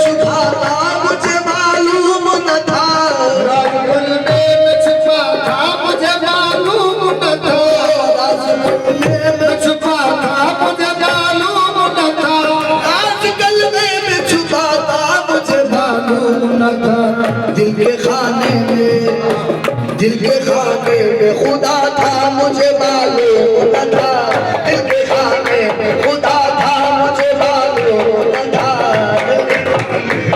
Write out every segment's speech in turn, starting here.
छुपा था मुझे मालूम न था, राज गले में छुपा था मुझे मालूम न था, राज गले में छुपा था मुझे मालूम न था, राज गले में छुपा था मुझे मालूम न था। दिल के खाने में खुदा था मुझे मालूम न था, दिल के खाने में खुदा था मुझे मालूम न था।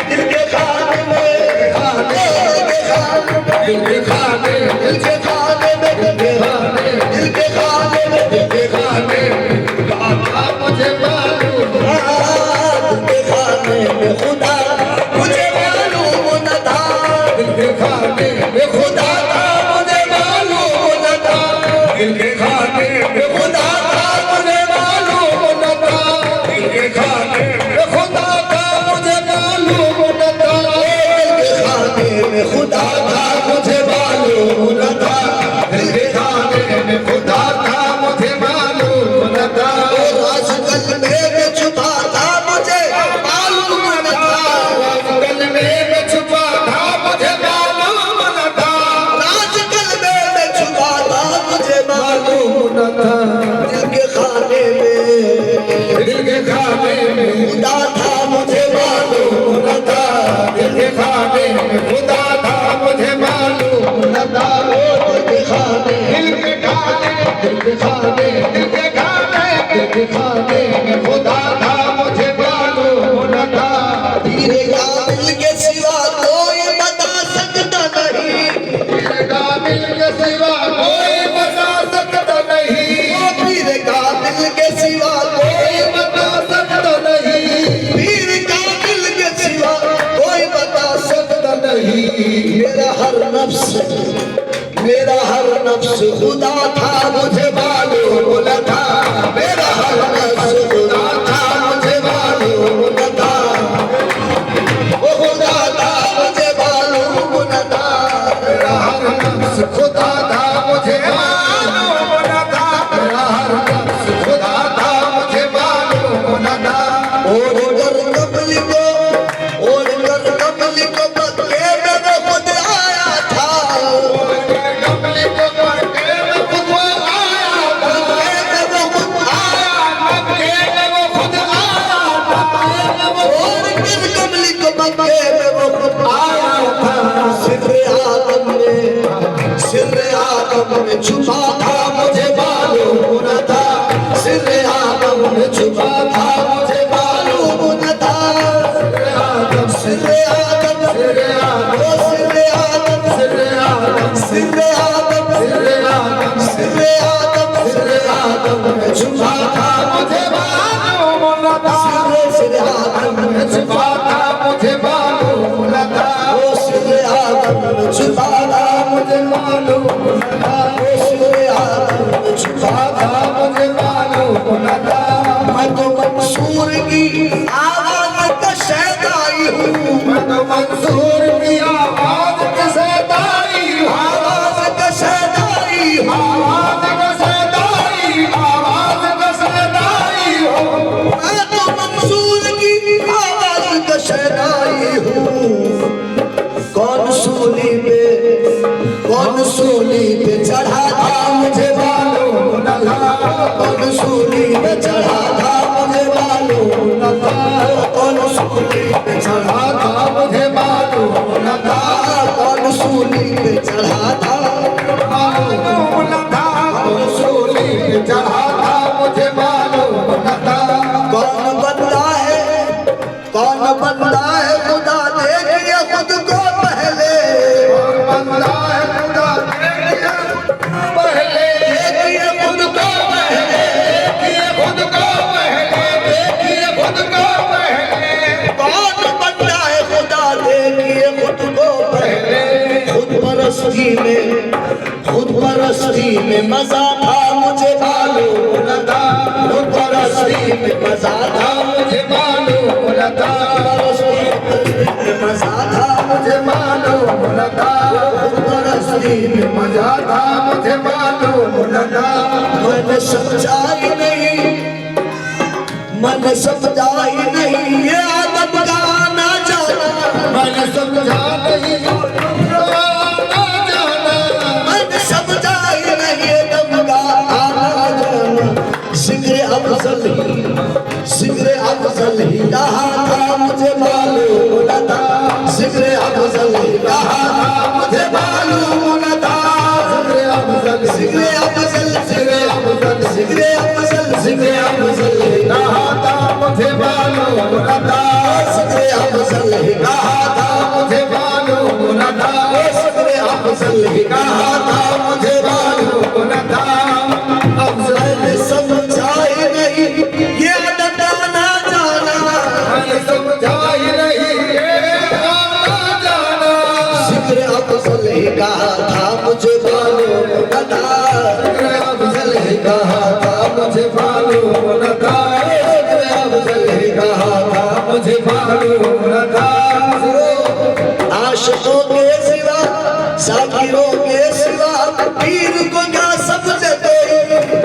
दिल के खाने में दिल के खाने में दिल के खाने में दिल के खाने में दिल के खाने में था मुझे मालूम, दिल के खाने में खुदा मुझे मालूम न था, दिल के खाने में खुदा था मुझे मालूम न था, दिल के खाने में खुदा था मुझे मालूम न था, दिल के खाने में खुदा था मुझे मालूम न था, दिल के खाने में खुदा था मुझे मालूम न था, दिल के खाने में खुदा था मुझे मालूम न था, राज गले में छुपा था मुझे मालूम न था, गले में छुपा था मुझे मालूम न था, राज गले में छुपा था मुझे मालूम न था, दिल के खाने में दिल के खाने में खुदा था मुझे मालूम न था, दिल के खाने में खुदा था मुझे मालूम न था, दिल के खाने दिल के खाने दिल के खाने दिल के खाने दिल के खाने में खुदा था मुझे मालूम न था, पीरे काबिल के सिवा कोई बता सकता नहीं, पीरे काबिल के सिवा कोई बता सकता नहीं, पीरे काबिल के सिवा कोई बता सकता नहीं, पीरे काबिल के सिवा कोई बता सकता नहीं, मेरा हर नफ्स खुदा था मुझे मालूम न था, मेरा हर नफ्स खुदा था मुझे मालूम न था, वो खुदा था मुझे मालूम न था, मेरा हर नफ्स खुदा था मुझे मालूम न था, मेरा हर नफ्स खुदा था मुझे मालूम न था, और कर कमली को मक्के में वो खुद आया था, कमली को करके मैं खुद आया था, मक्के में वो खुद आया था, और कर कमली को मक्के में वो खुद आया था। सिर्रे आदम में छुपा था मुझे मालूम न था, सिर्रे आदम में छुपा था मुझे मालूम न था, सिर्रे आदम सिरे आदम ओ सिर्रे आदम सिरे आदम सिर्रे आदम सिरे आदम सिर्रे आदम में छुपा था मुझे मालूम न था, सिर्रे आदम में छुपा था मुझे मालूम न था, ओ सिर्रे आदम में छुपा था मुझे मालूम न था, ओ सिर्रे आदम में छुपा था। मुझे मालूम न था, मैं तो मंसूर की आवाज का शहदाई हूँ, मैं तो मंसूर की आवाज के सदाई हूँ, आवाज का शहदाई हूँ, आवाज के सदाई, आवाज के सदाई हूँ, मैं तो मंसूर की आवाज का शहदाई हूँ। कौन सूली पे चढ़ा था मुझे मालूम न था, कौन सूली पे चढ़ा था मुझे मालूम न था, कौन सूली पे चढ़ा था मुझे मालूम न था, कौन सूली पे चढ़ा था मालूम न था, सूली पे चढ़ा था मुझे मालूम न था, कौन बंदा है खुदा देखिए खुद को पहले, बंदा है खुदा देखिए पहले, देखिए खुद को पहले, देखिए खुद को पहले, देखिए खुद को पहले, कौन बंदा है खुदा देखिए खुद को पहले। खुद परस्ती में मजा था मुझे मालूम न था, खुद परस्ती में मजा था मुझे मालूम न था, मजा था मुझे मालूम न था, खुद परस्ती में मजा था मुझे मालूम न था, मैंने समझा ही नहीं ये आदम का आना जाना जिक्र अफजल ही कहा था मुझे मालूम न था, जिक्र अफजल ही कहा था मुझे मालूम न था, जिक्र अफजल जिक्र अफजल जिक्र अफजल जिक्र अफजल जिक्र अफजल ही कहा था मुझे मालूम न था, जिक्र अफजल ही कहा था मुझे मालूम न था, जिक्र अफजल ही कहा था मुझे मालूम न था। अफजल ने समझाई नहीं ये अदब ना जाना, समझाई नहीं ये आना जाना, जिक्र अफजल ही कहा था मुझे मालूम न था, जिक्र अफजल ही कहा था मुझे मालूम न था, जिक्र अफजल ही कहा था मुझे मालूम न था। आशिकों के सिवा साकिरों के सिवा पीर को क्या समझे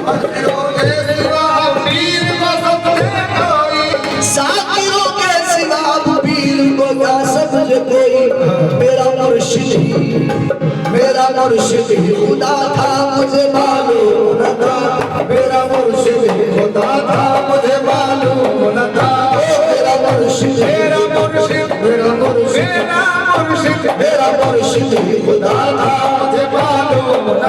साकिरों के सिवा पीर को समझे कोई, साकिरों के सिवा पीर को क्या समझे कोई, मेरा मुर्शिद ही खुदा था मुझे मालूम न था,